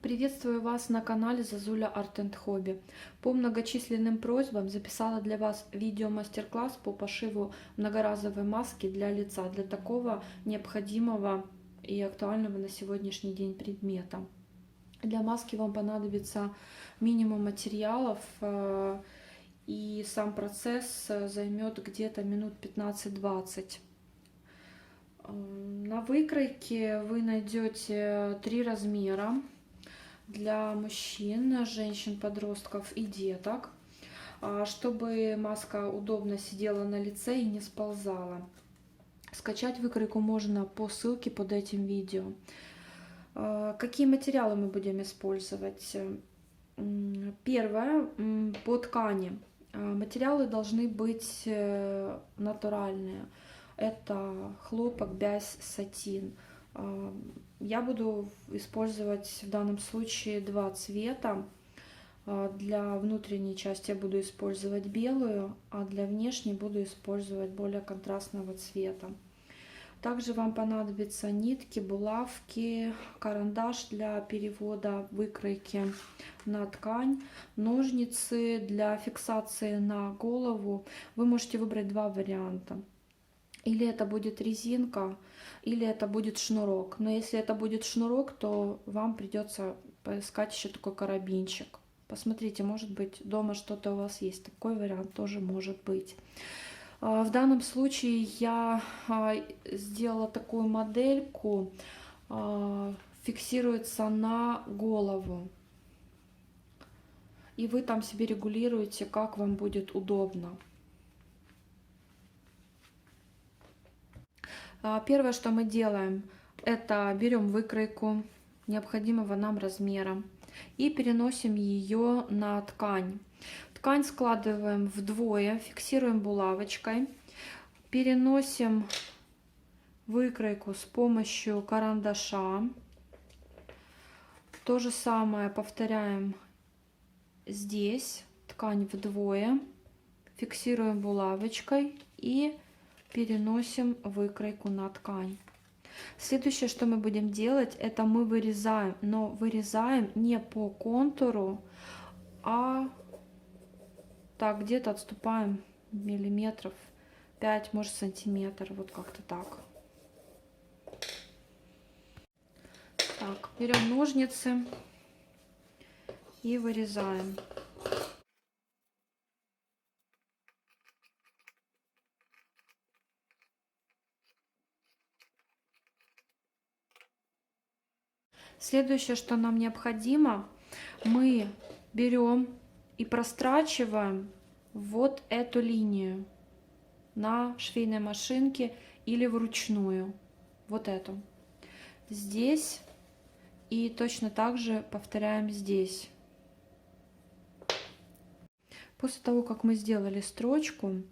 Приветствую вас на канале Зазуля Art and Hobby. По многочисленным просьбам записала для вас видео мастер-класс по пошиву многоразовой маски для лица, для такого необходимого и актуального на сегодняшний день предмета. Для маски вам понадобится минимум материалов, и сам процесс займет где-то минут 15-20. На выкройке вы найдете 3 размера для мужчин, женщин, подростков и деток, чтобы маска удобно сидела на лице и не сползала. Скачать выкройку можно по ссылке под этим видео. Какие материалы мы будем использовать? Первое, по ткани. Материалы должны быть натуральные. Это хлопок, бязь, сатин. Я буду использовать в данном случае 2 цвета. Для внутренней части я буду использовать белую, а для внешней буду использовать более контрастного цвета. Также вам понадобятся нитки, булавки, карандаш для перевода выкройки на ткань, ножницы для фиксации на голову. Вы можете выбрать 2 варианта. Или это будет резинка, или это будет шнурок. Но если это будет шнурок, то вам придется поискать еще такой карабинчик. Посмотрите, может быть, дома что-то у вас есть. Такой вариант тоже может быть. В данном случае я сделала такую модельку, фиксируется на голову. И вы там себе регулируете, как вам будет удобно. Первое, что мы делаем, это берем выкройку необходимого нам размера и переносим ее на ткань. Ткань складываем вдвое, фиксируем булавочкой, переносим выкройку с помощью карандаша. То же самое повторяем здесь, ткань вдвое, фиксируем булавочкой и переносим выкройку на ткань. Следующее, что мы будем делать, это мы вырезаем, но вырезаем не по контуру, а так где-то отступаем миллиметров 5, может сантиметр, вот как-то так. Так, берем ножницы и вырезаем. Следующее, что нам необходимо, мы берем и прострачиваем вот эту линию на швейной машинке или вручную. Вот эту. Здесь и точно так же повторяем здесь. После того, как мы сделали строчку,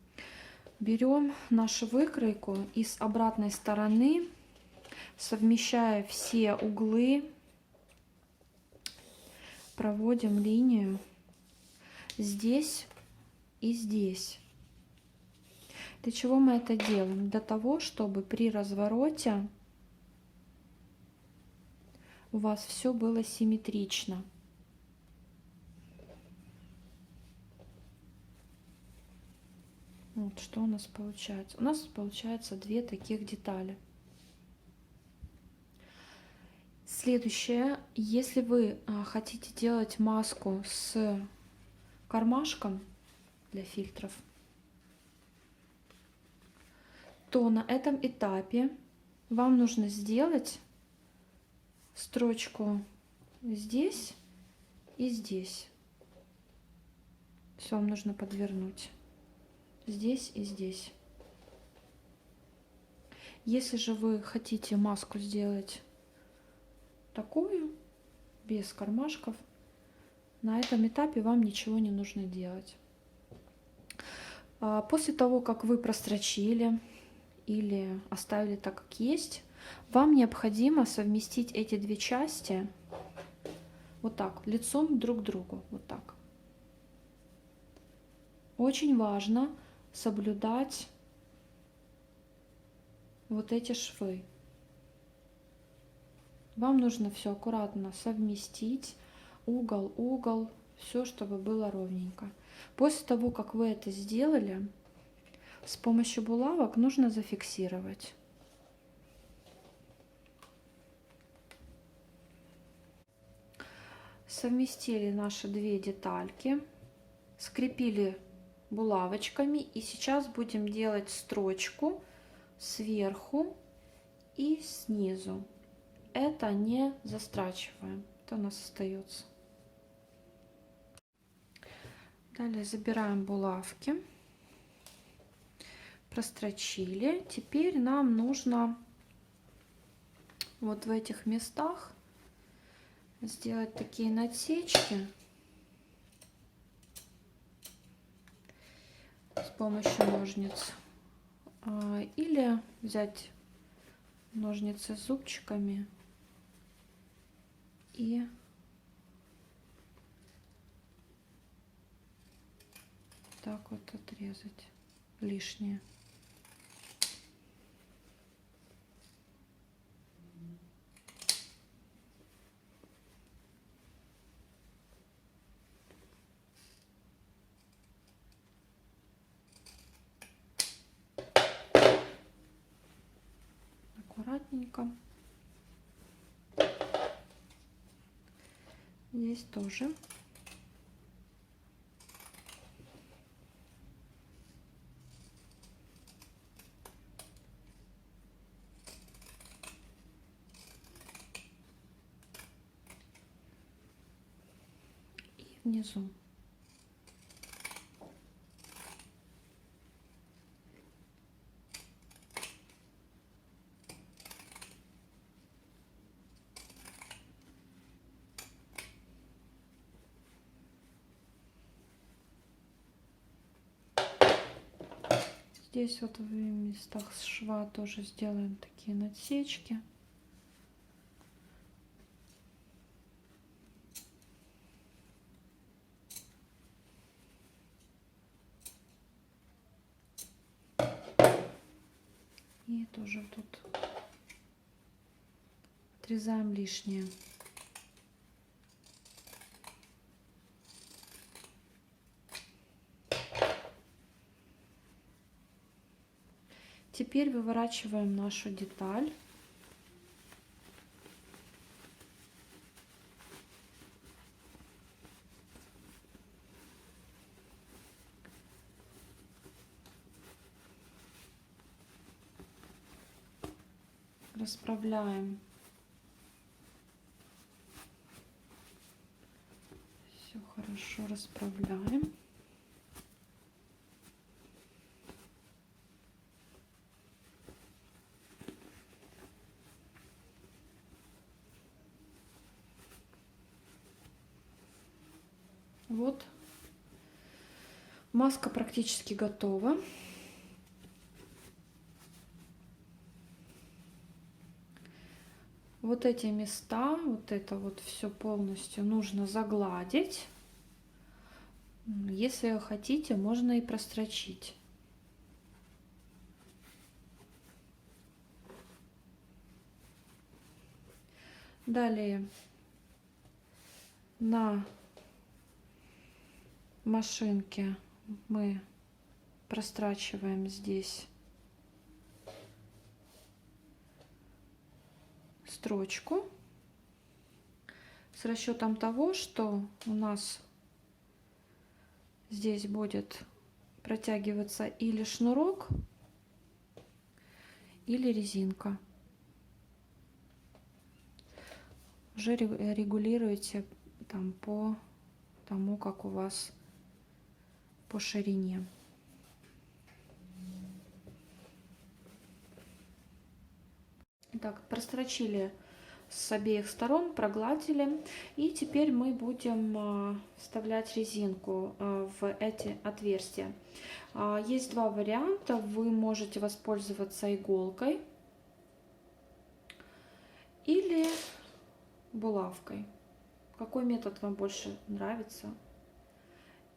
берем нашу выкройку и с обратной стороны, совмещая все углы, проводим линию здесь и здесь. Для чего мы это делаем? Для того, чтобы при развороте у вас все было симметрично. Вот что у нас получается. У нас получается 2 таких детали. Следующее, если вы хотите делать маску с кармашком для фильтров, то на этом этапе вам нужно сделать строчку здесь и здесь. Все вам нужно подвернуть здесь и здесь. Если же вы хотите маску сделать такую, без кармашков, на этом этапе вам ничего не нужно делать. После того, как вы прострочили или оставили так, как есть, вам необходимо совместить эти 2 части вот так, лицом друг к другу, вот так. Очень важно соблюдать вот эти швы. Вам нужно все аккуратно совместить, угол, угол, все, чтобы было ровненько. После того, как вы это сделали, с помощью булавок нужно зафиксировать. Совместили наши две детальки, скрепили булавочками, и сейчас будем делать строчку сверху и снизу. Это не застрачиваем, это у нас остается. Далее забираем булавки, прострочили. Теперь нам нужно вот в этих местах сделать такие насечки с помощью ножниц, или взять ножницы с зубчиками и так вот отрезать лишнее. Аккуратненько. Здесь тоже. И внизу. Здесь вот в местах шва тоже сделаем такие насечки. И тоже тут отрезаем лишнее. Теперь выворачиваем нашу деталь. Расправляем. Все хорошо расправляем. Вот, маска практически готова. Вот эти места, вот это вот все полностью нужно загладить. Если хотите, можно и прострочить. Далее на машинке мы прострачиваем здесь строчку с расчетом того, что у нас здесь будет протягиваться или шнурок, или резинка. Уже регулируете там по тому, как у вас по ширине. Так, прострочили с обеих сторон, прогладили. И теперь мы будем вставлять резинку в эти отверстия. Есть два варианта. Вы можете воспользоваться иголкой или булавкой. Какой метод вам больше нравится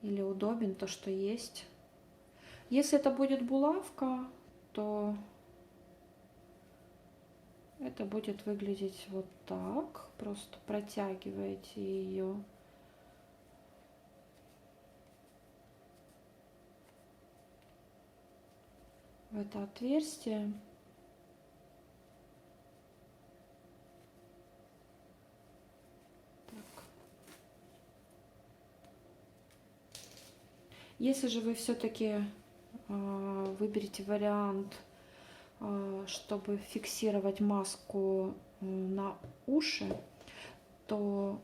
или удобен, то что есть. Если это будет булавка, то Это будет выглядеть вот так. Просто протягиваете ее в это отверстие. Так. Если же вы все-таки выберете вариант, чтобы фиксировать маску на уши, то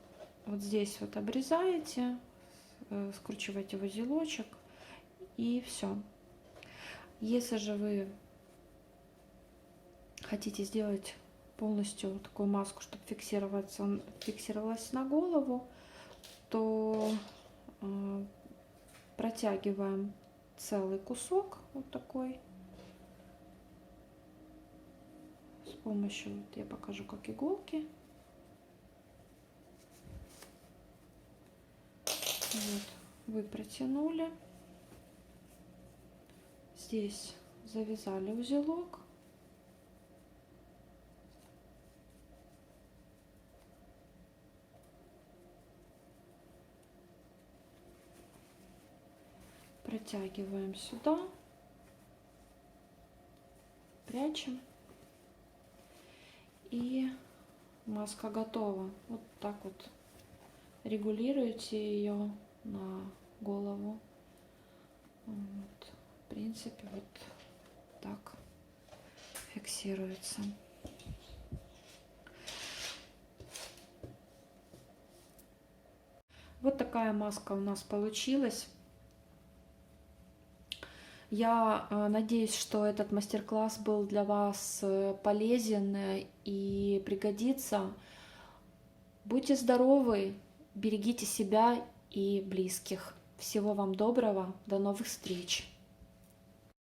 вот здесь вот обрезаете, скручиваете в узелочек и все. Если же вы хотите сделать полностью такую маску, чтобы фиксировалась на голову, то протягиваем целый кусок вот такой с помощью, вот я покажу, как иголки. Вот, вы протянули, здесь завязали узелок, протягиваем сюда, прячем, и маска готова. Вот так вот регулируете ее на голову. Вот. В принципе, вот так фиксируется. Вот такая маска у нас получилась. Я надеюсь, что этот мастер-класс был для вас полезен и пригодится. Будьте здоровы, берегите себя и близких. Всего вам доброго, до новых встреч!